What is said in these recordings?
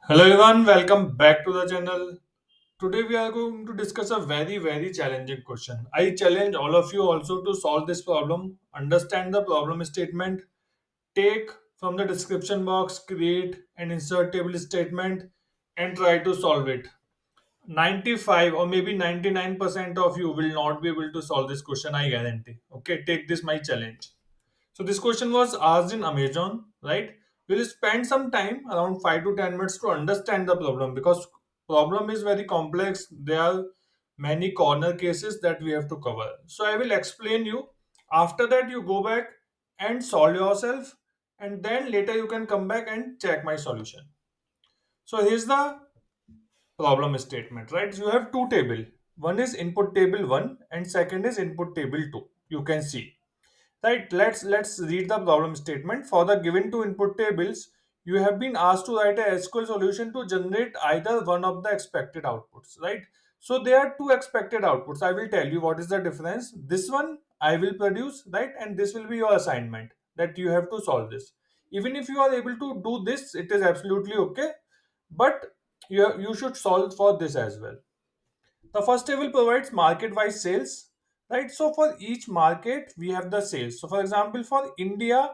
Hello everyone, welcome back to the channel. Today we are going to discuss a very challenging question. I challenge all of you also to solve this problem, understand the problem statement, take from the description box, create and insert table statement and try to solve it. 95 or maybe 99% of you will not be able to solve this question, I guarantee. Okay, take this my challenge. So this question was asked in Amazon, right? We'll spend some time around 5 to 10 minutes to understand the problem because problem is very complex. There are many corner cases that we have to cover. So I will explain you. After that you go back and solve yourself and then later you can come back and check my solution. So here's the problem statement, right? You have two table. One is input table 1 and second is input table 2. You can see. Right, let's read the problem statement. For the given two input tables, you have been asked to write a SQL solution to generate either one of the expected outputs, right? So there are two expected outputs. I will tell you what is the difference. This one I will produce, right? And this will be your assignment that you have to solve this. Even if you are able to do this, it is absolutely okay. But you should solve for this as well. The first table provides market-wise sales, right? So for each market, we have the sales. So for example, for India,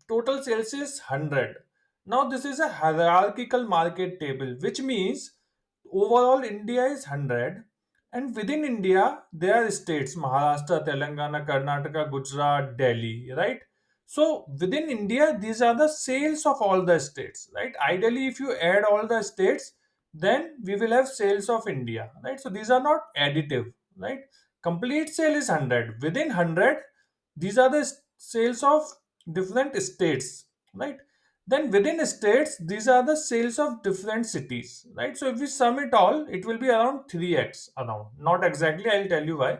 total sales is 100. Now this is a hierarchical market table, which means overall India is 100 and within India there are states Maharashtra, Telangana, Karnataka, Gujarat, Delhi, right? So within India these are the sales of all the states, right? Ideally if you add all the states then we will have sales of India, right? So these are not additive, right? Complete sale is 100. Within 100 these are the sales of different states, right? Then within states these are the sales of different cities, right? So if we sum it all it will be around 3x, around, not exactly, I'll tell you why,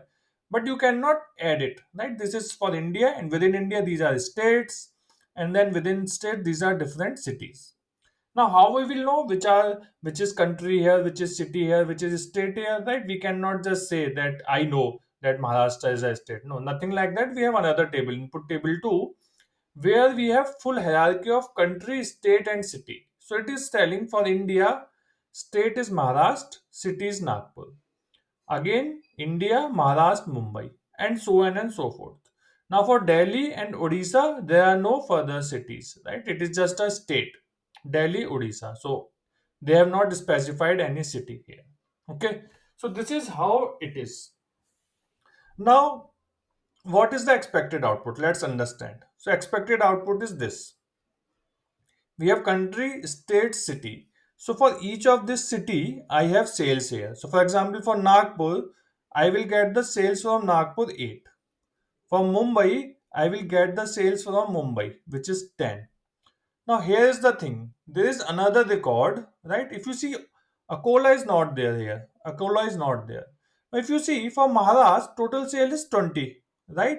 but you cannot add it, right? This is for India and within India these are states and then within state these are different cities. Now how we will know which is country here, which is city here, which is state here, right? We cannot just say that I know that Maharashtra is a state. No, nothing like that. We have another table, input table 2, where we have full hierarchy of country, state and city. So it is telling for India, state is Maharashtra, city is Nagpur. Again, India, Maharashtra, Mumbai, and so on and so forth. Now, for Delhi and Odisha, there are no further cities, right? It is just a state, Delhi, Odisha. So, they have not specified any city here. Okay, so this is how it is. Now, what is the expected output? Let's understand. So, expected output is this: we have country, state, city. So for each of this city, I have sales here. So for example, for Nagpur, I will get the sales from Nagpur 8. For Mumbai, I will get the sales from Mumbai, which is 10. Now here is the thing. There is another record, right? If you see, Akola is not there here. Akola is not there. Now if you see, for Maharashtra, total sale is 20, right?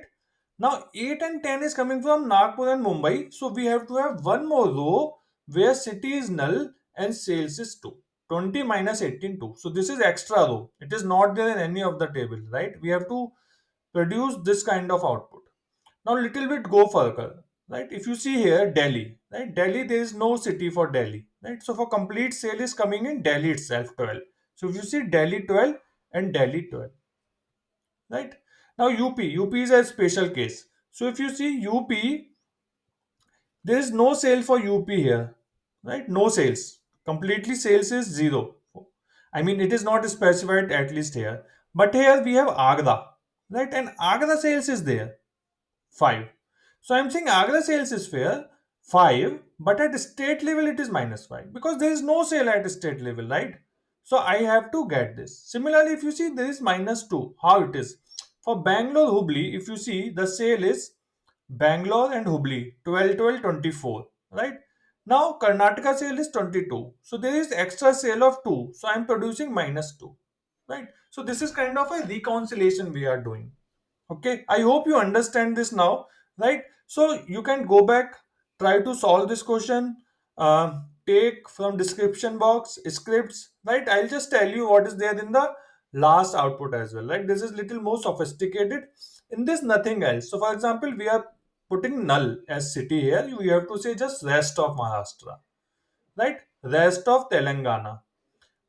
Now 8 and 10 is coming from Nagpur and Mumbai. So we have to have one more row where city is null and sales is 2. 20 minus 18 2. So this is extra row. It is not there in any of the table, right? We have to produce this kind of output. Now little bit go further, right? If you see here Delhi, right? Delhi, there is no city for Delhi, right? So for complete sale is coming in Delhi itself 12. So if you see Delhi 12 and Delhi 12, right? Now UP is a special case. So if you see UP, there is no sale for UP here, right? No sales. Completely sales is 0. I mean, it is not specified at least here. But here we have Agra, right? And Agra sales is there, 5. So I'm saying Agra sales is fair, 5, but at state level it is minus 5 because there is no sale at state level, right? So I have to get this. Similarly, if you see there is minus 2, how it is? For Bangalore Hubli, if you see the sale is Bangalore and Hubli 12, 12, 24, right? Now Karnataka sale is 22. So there is extra sale of 2. So I'm producing minus 2, right? So this is kind of a reconciliation we are doing. Okay, I hope you understand this now, right? So you can go back, try to solve this question, take from description box scripts, right? I'll just tell you what is there in the last output as well, right? This is little more sophisticated. In this, nothing else. So for example, we are putting null as city here. You have to say just rest of Maharashtra, right? rest of Telangana.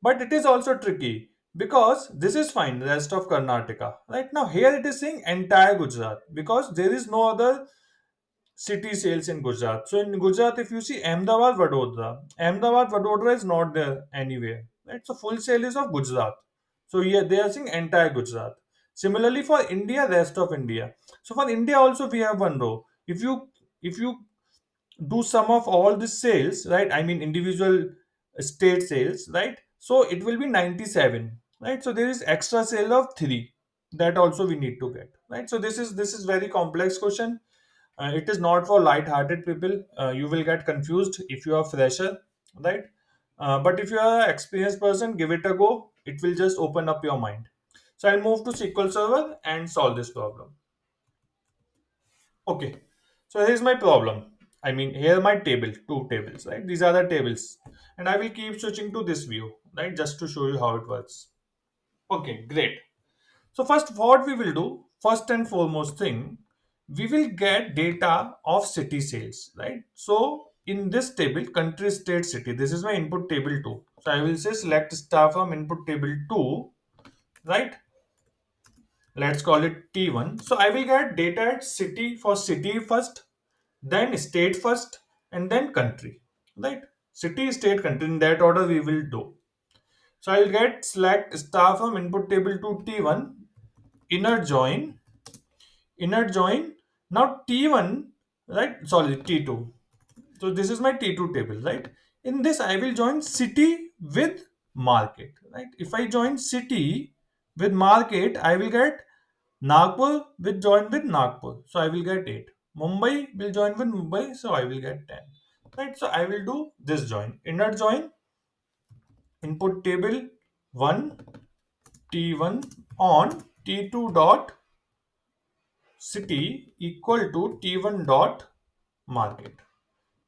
But it is also tricky because this is fine, rest of Karnataka. Right now, here it is saying entire Gujarat because there is no other city sales in Gujarat. So in Gujarat, if you see Ahmedabad, Vadodara is not there anywhere. Right? So full sale is of Gujarat. So here they are saying entire Gujarat. Similarly for India, rest of India. So for India also we have one row. If you do sum of all the sales, right? I mean individual state sales, right? So it will be 97, right? So there is extra sale of 3 that also we need to get, right? So this is very complex question. It is not for light-hearted people. You will get confused if you are fresher, right? But if you are an experienced person, give it a go. It will just open up your mind. So I'll move to SQL Server and solve this problem. Okay. So here's my problem. I mean, here are my table, two tables, right? These are the tables. And I will keep switching to this view, right? Just to show you how it works. Okay, great. So first, what we will do, first and foremost thing, we will get data of city sales, right? So in this table, country, state, city, this is my input table 2. So I will say select star from input table 2, right? Let's call it T1. So I will get data at city for city first, then state first, and then country, right? City, state, country, in that order we will do. So I'll get select star from input table to T1, inner join, inner join. Now T1, right? Sorry, T2. So this is my T2 table, right? In this, I will join city with market, right? If I join city with market, I will get Nagpur will join with Nagpur. So I will get 8. Mumbai will join with Mumbai. So I will get 10. Right? So I will do this join. Inner join, input table 1, T1 on T2 dot city equal to T1 dot market.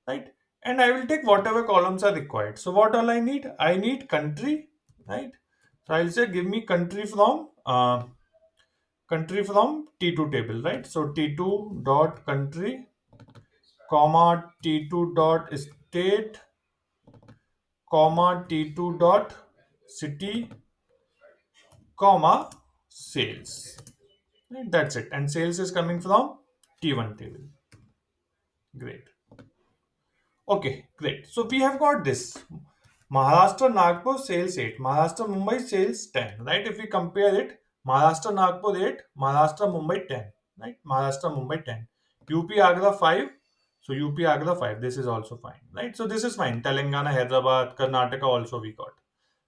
Right? And I will take whatever columns are required. So what all I need? I need country, right? So I'll say give me country from T2 table, right? So T2 dot country, comma T2 dot state, comma T2 dot city, comma sales. Right? That's it. And sales is coming from T1 table. Great. Okay, great. So we have got this. Maharashtra Nagpur sales 8, Maharashtra Mumbai sales 10, right? If we compare it, Maharashtra Nagpur 8, Maharashtra Mumbai 10, right? Maharashtra Mumbai 10, UP Agra 5, so UP Agra 5, this is also fine, right? So this is fine. Telangana, Hyderabad, Karnataka also we got.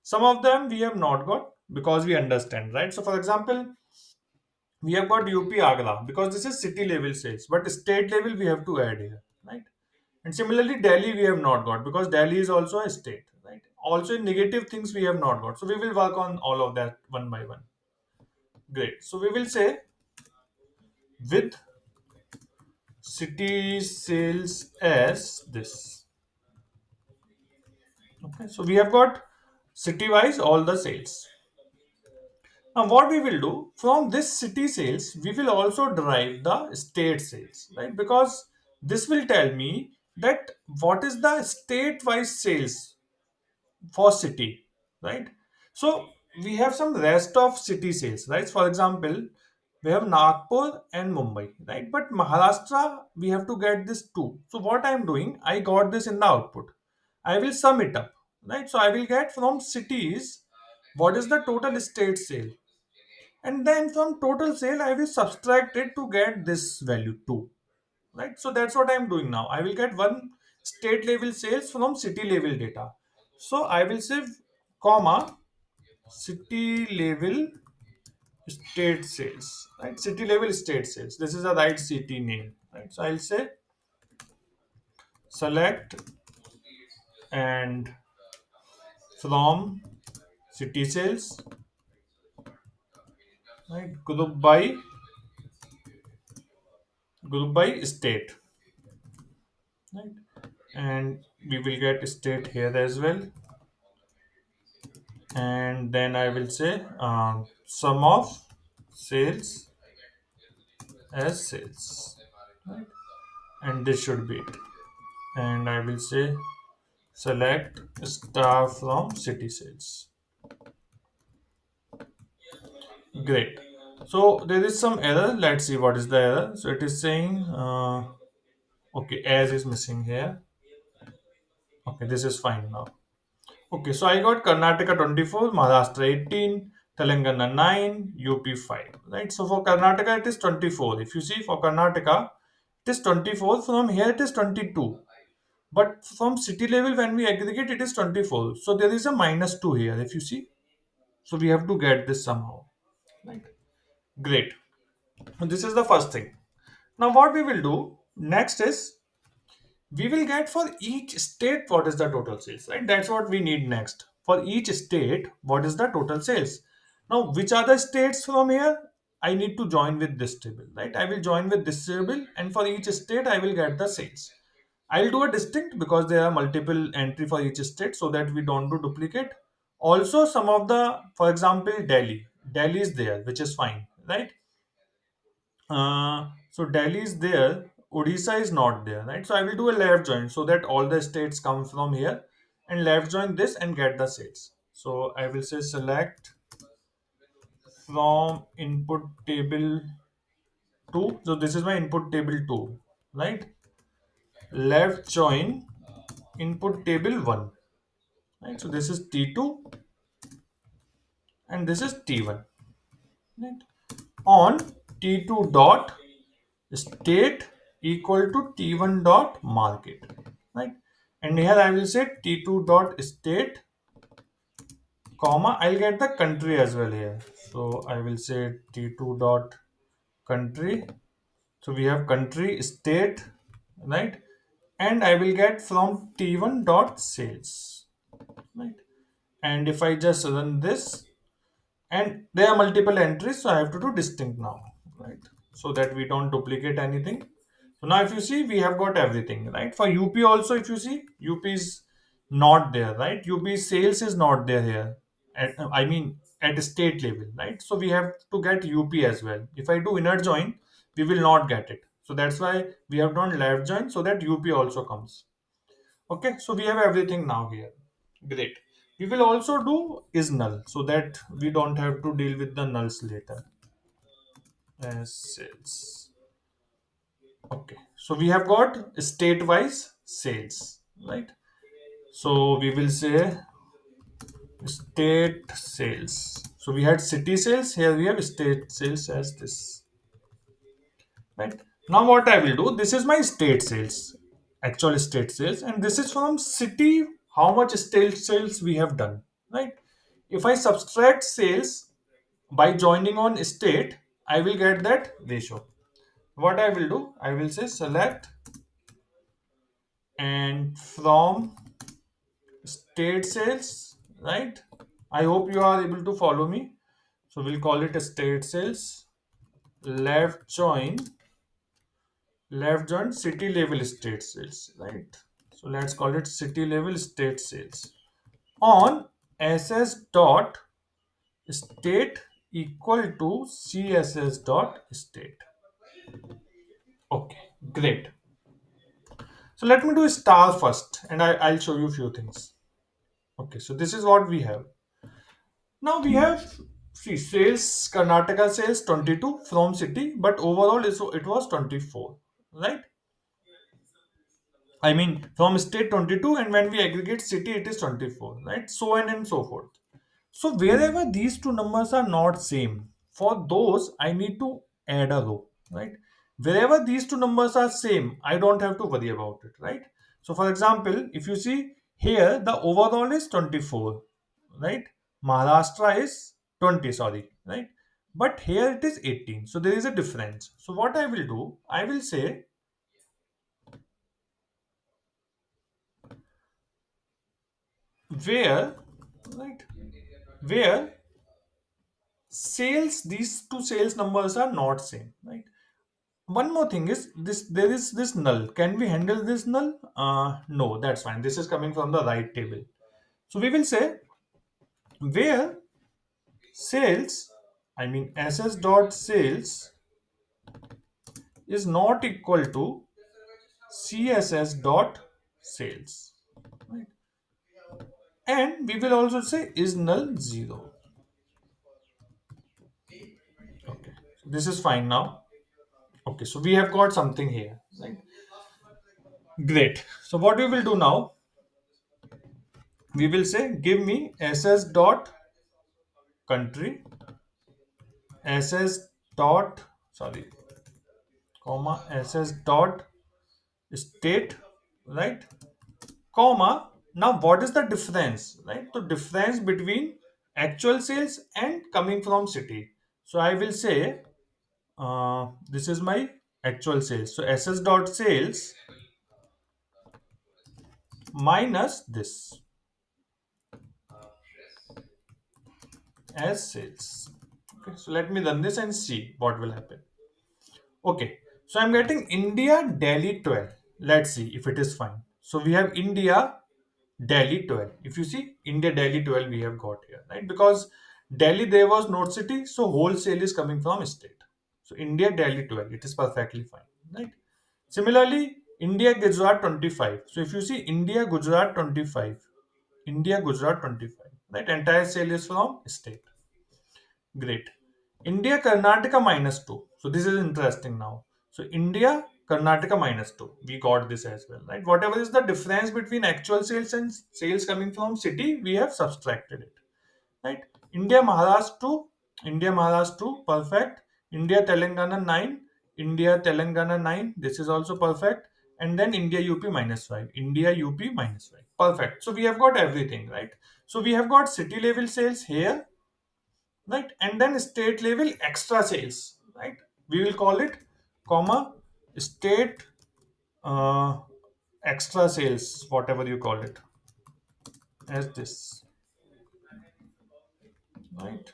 Some of them we have not got because we understand, right? So for example, we have got UP Agra because this is city level sales, but state level we have to add here, right? And similarly, Delhi we have not got because Delhi is also a state, right? Also, in negative things we have not got. So we will work on all of that one by one. Great. So we will say with city sales as this. Okay. So we have got city wise all the sales. Now, what we will do from this city sales, we will also derive the state sales, right? Because this will tell me that what is the state wise sales for city, right? So we have some rest of city sales, right? For example, we have Nagpur and Mumbai, right? But Maharashtra, we have to get this too. So what I'm doing, I got this in the output. I will sum it up, right? So I will get from cities what is the total state sale, and then from total sale I will subtract it to get this value too, right? So that's what I'm doing now. I will get one state level sales from city level data. So I will say comma city level state sales, right? City level state sales, this is a right city name, right? So I'll say select and from city sales, right? Group by state, right? And we will get state here as well. And then I will say sum of sales as sales, right? And this should be it. And I will say select star from city sales. Great. So there is some error. Let's see what is the error. So it is saying, okay, as is missing here. Okay, this is fine now. Okay, so I got Karnataka 24, Maharashtra 18, Telangana 9, UP 5. Right. So for Karnataka it is 24. If you see for Karnataka, it is 24. From here it is 22. But from city level when we aggregate it is 24. So there is a minus 2 here if you see. So we have to get this somehow. Right. Great. So this is the first thing. Now what we will do next is we will get for each state what is the total sales, right? That's what we need next. For each state, what is the total sales? Now, which are the states from here? I need to join with this table, right? I will join with this table, and for each state, I will get the sales. I'll do a distinct because there are multiple entry for each state so that we don't do duplicate. Also, some of the, for example, Delhi. Delhi is there, which is fine, right? So Delhi is there, Odisha is not there, right? So I will do a left join so that all the states come from here and left join this and get the states. So I will say select from input table 2. So this is my input table 2, right? Left join input table 1, right? So this is T2 and this is T1, right? On T2 dot state equal to T1 dot market, right? And here I will say T2 dot state comma, I'll get the country as well here. So I will say T2 dot country. So we have country, state, right? And I will get from T1 dot sales, right? And if I just run this, and there are multiple entries, so I have to do distinct now, right? So that we don't duplicate anything. So now if you see, we have got everything, right? For UP also, if you see, UP is not there, right? UP sales is not there here. I mean, at state level, right? So we have to get UP as well. If I do inner join, we will not get it. So that's why we have done left join so that UP also comes. Okay, so we have everything now here. Great. We will also do is null so that we don't have to deal with the nulls later. As sales. Okay, so we have got state wise sales, right? So we will say state sales. So we had city sales, here we have state sales as this, right? Now what I will do, this is my state sales, actual state sales, and this is from city, how much state sales we have done, right? If I subtract sales by joining on state, I will get that ratio. What I will do, I will say select and from state sales, right? I hope you are able to follow me. So we'll call it a state sales, left join, left join city level state sales, right? So let's call it city level state sales on ss dot state equal to css dot state. Okay, great. So let me do star first and I'll show you a few things. Okay, so this is what we have. Now we have, see, sales, Karnataka sales 22 from city, but overall it was 24, right? I mean, from state 22, and when we aggregate city, it is 24, right? So on and so forth. So wherever these two numbers are not same, for those I need to add a row, right? Wherever these two numbers are same, I don't have to worry about it, right? So for example, if you see here, the overall is 24, right? Maharashtra is 20, sorry, right? But here it is 18. So there is a difference. So what I will do, I will say where, right? Where sales, these two sales numbers are not same, right? One more thing is this, there is this null. Can we handle this null? No, that's fine. This is coming from the right table. So we will say where sales, I mean ss dot sales is not equal to css dot sales, right? and we will also say is null 0. Okay, so this is fine now. Okay, so we have got something here, right? Great. So what we will do now, we will say give me ss dot country, ss dot, sorry, comma, ss dot state, right, comma. Now what is the difference, right? The difference between actual sales and coming from city. So I will say this is my actual sales, so ss dot sales minus this as sales. Okay, so let me run this and see what will happen. Okay, so I'm getting India Delhi 12. Let's see if it is fine. So we have India Delhi 12. If you see India Delhi 12, we have got here, right? Because Delhi there was not city, so wholesale is coming from state. So India Delhi 12, it is perfectly fine, right? Similarly, India Gujarat 25. So if you see India Gujarat 25, India Gujarat 25, right? Entire sale is from state. Great. India Karnataka minus 2. So this is interesting now. So India Karnataka minus 2. We got this as well, right? Whatever is the difference between actual sales and sales coming from city, we have subtracted it, right? India Maharashtra 2, India Maharashtra 2, perfect. India Telangana 9, India Telangana 9. This is also perfect. And then India UP minus 5, India UP minus 5. Perfect. So we have got everything, right? So we have got city level sales here, right, and then state level extra sales, right? We will call it comma state uh, extra sales, whatever you call it, as this, right?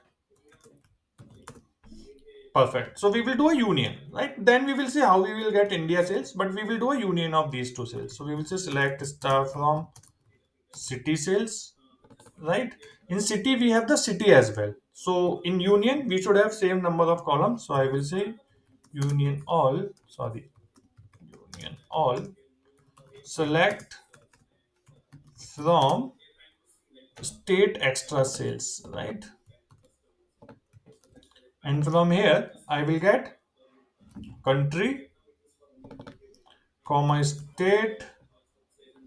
Perfect. So we will do a union, right? Then we will see how we will get India sales, but we will do a union of these two sales. So we will say select star from city sales, right? In city we have the city as well, so in union we should have same number of columns. So I will say union all, sorry, union all, select from state extra sales, right? And from here I will get country comma state,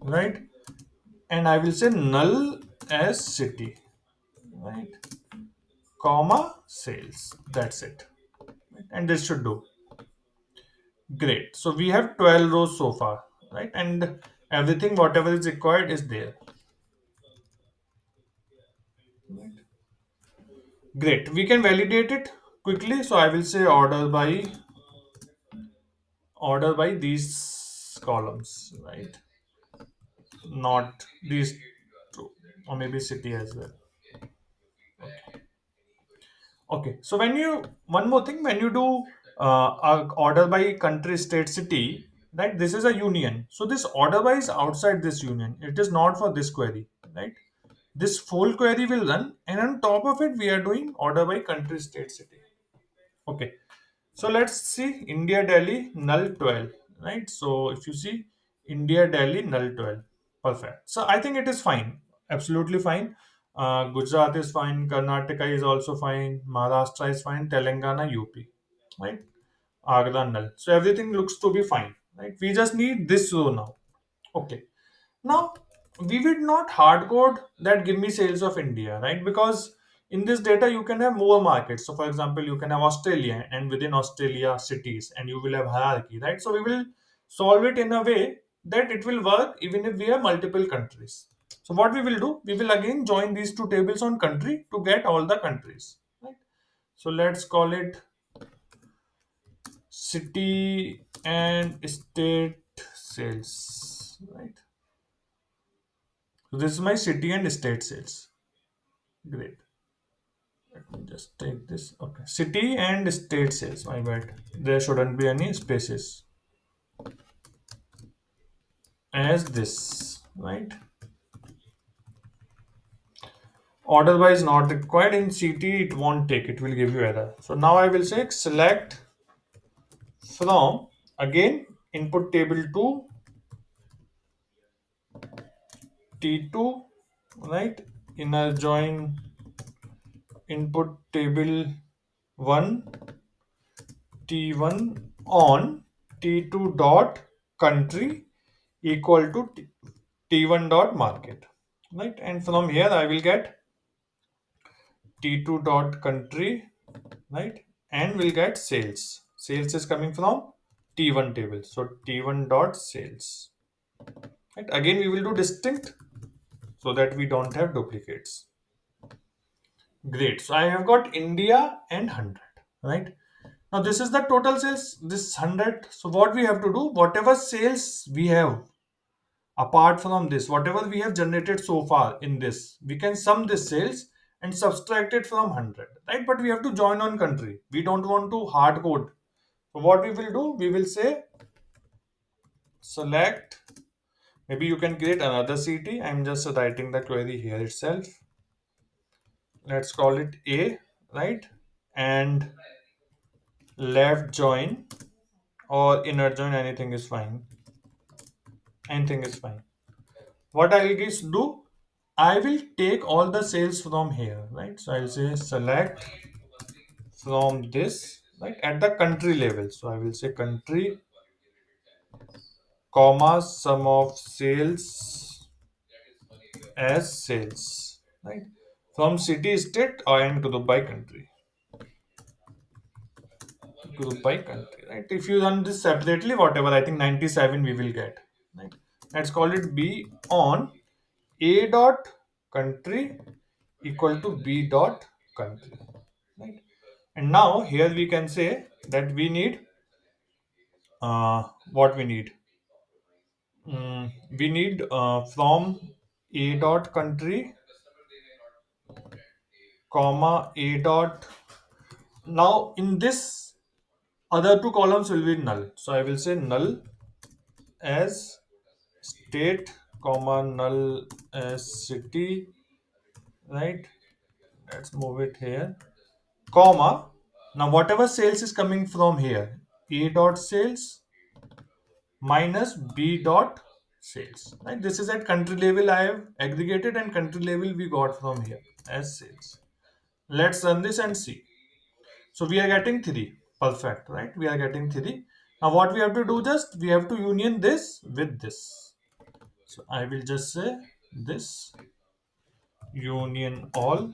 right? And I will say null as city, right, comma sales. That's it, and this should do. Great. So we have 12 rows so far, right? And everything whatever is required is there. Great. We can validate it quickly. So I will say order by these columns, right? Not these two, or maybe city as well. Okay. So when you, one more thing, when you do order by country, state, city, right? This is a union. So this order by is outside this union. It is not for this query, right? This full query will run, and on top of it, we are doing order by country, state, city. Okay. So let's see India Delhi null 12, right? So if you see India Delhi null 12, perfect. So I think it is fine, absolutely fine. Gujarat is fine, Karnataka is also fine, Maharashtra is fine, Telangana, UP, right? Agra null. So everything looks to be fine, right? We just need this row now. Okay. Now, we will not hard code that give me sales of India, right? Because in this data, you can have more markets. So, for example, you can have Australia, and within Australia, cities, and you will have hierarchy, right? So, we will solve it in a way that it will work even if we have multiple countries. So, what we will do, we will again join these two tables on country to get all the countries, right? So, let's call it city and state sales, right? So this is my city and state sales. Great. Let me just take this. Okay. City and state sales. My bad. There shouldn't be any spaces. As this, right? Order by is not required. In city, it won't take. It will give you error. So now I will say select from, again, input table 2, T2, right? Inner join input table 1 T1 on T2 dot country equal to T1 dot market, right? And from here I will get T2 dot country, right? And we'll get sales. Sales is coming from T1 table. So T1 dot sales. Right? Again, we will do distinct so that we don't have duplicates. Great. So I have got India and 100. Right. Now this is the total sales. This 100. So what we have to do, whatever sales we have apart from this, whatever we have generated so far in this, we can sum this sales and subtract it from 100. Right. But we have to join on country. We don't want to hard code. So what we will do, we will say select. Maybe you can create another city. I'm just writing the query here itself. Let's call it A, right? And left join or inner join, anything is fine. Anything is fine. What I'll just do, I will take all the sales from here, right? So I'll say select from this, right? At the country level. So I will say country, comma, sum of sales as sales, right? From city, state, and group by country. Group by country, right? If you run this separately, whatever, I think 97 we will get, right? Let's call it B on A dot country equal to B dot country, right? And now here we can say that we need what we need. We need from A dot country, comma A dot. Now in this other two columns will be null. So I will say null as state, comma null as city, right? Let's move it here, comma. Now whatever sales is coming from here, A dot sales minus B dot sales, right? This is at country level I have aggregated, and country level we got from here as sales. Let's run this and see. So we are getting 3. Perfect, right? We are getting 3. Now what we have to do, just we have to union this with this. So I will just say this union all,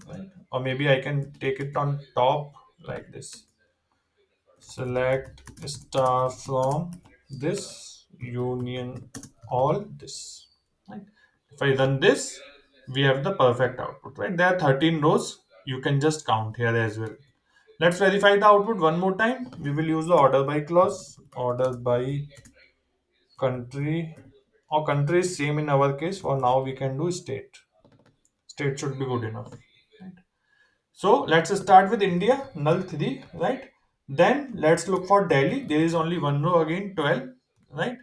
right? Or maybe I can take it on top like this. Select star from this union all this. Right? If I run this, we have the perfect output, right? There are 13 rows. You can just count here as well. Let's verify the output one more time. We will use the order by clause. Order by country, or country is same in our case. For now, we can do state. State should be good enough. Right? So let's start with India, null 3, right? Then let's look for Delhi. There is only one row again, 12, right?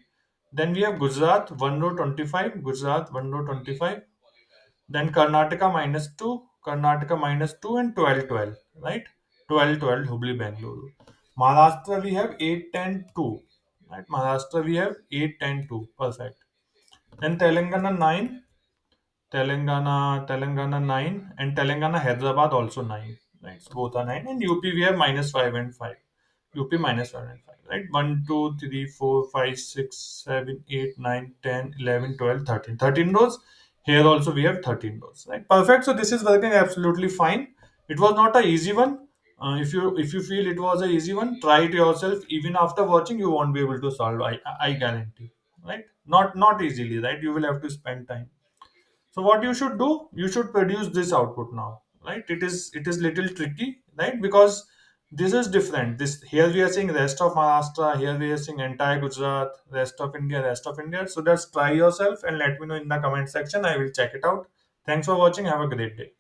Then we have Gujarat, one row 25, Gujarat, one row 25. Then Karnataka minus 2, Karnataka minus 2, and 12, 12, right? 12, 12, Hubli, Bengaluru. Maharashtra we have 8, 10, 2, right? Maharashtra we have 8, 10, 2, perfect. Then Telangana 9, Telangana 9, and Telangana Hyderabad also 9. Right, so both are 9, and UP we have minus 5 and 5. UP minus 5 and 5. Right, 1, 2, 3, 4, 5, 6, 7, 8, 9, 10, 11, 12, 13. 13 rows. Here also we have 13 rows. Right, perfect. So this is working absolutely fine. It was not a easy one. If you feel it was a easy one, try it yourself. Even after watching, you won't be able to solve. I guarantee. Right, not easily. Right, you will have to spend time. So what you should do, you should produce this output now, right? It is little tricky, right? Because this is different. This here we are seeing rest of Maharashtra, here we are seeing entire Gujarat, rest of India, rest of India. So just try yourself and let me know in the comment section. I will check it out. Thanks for watching. Have a great day.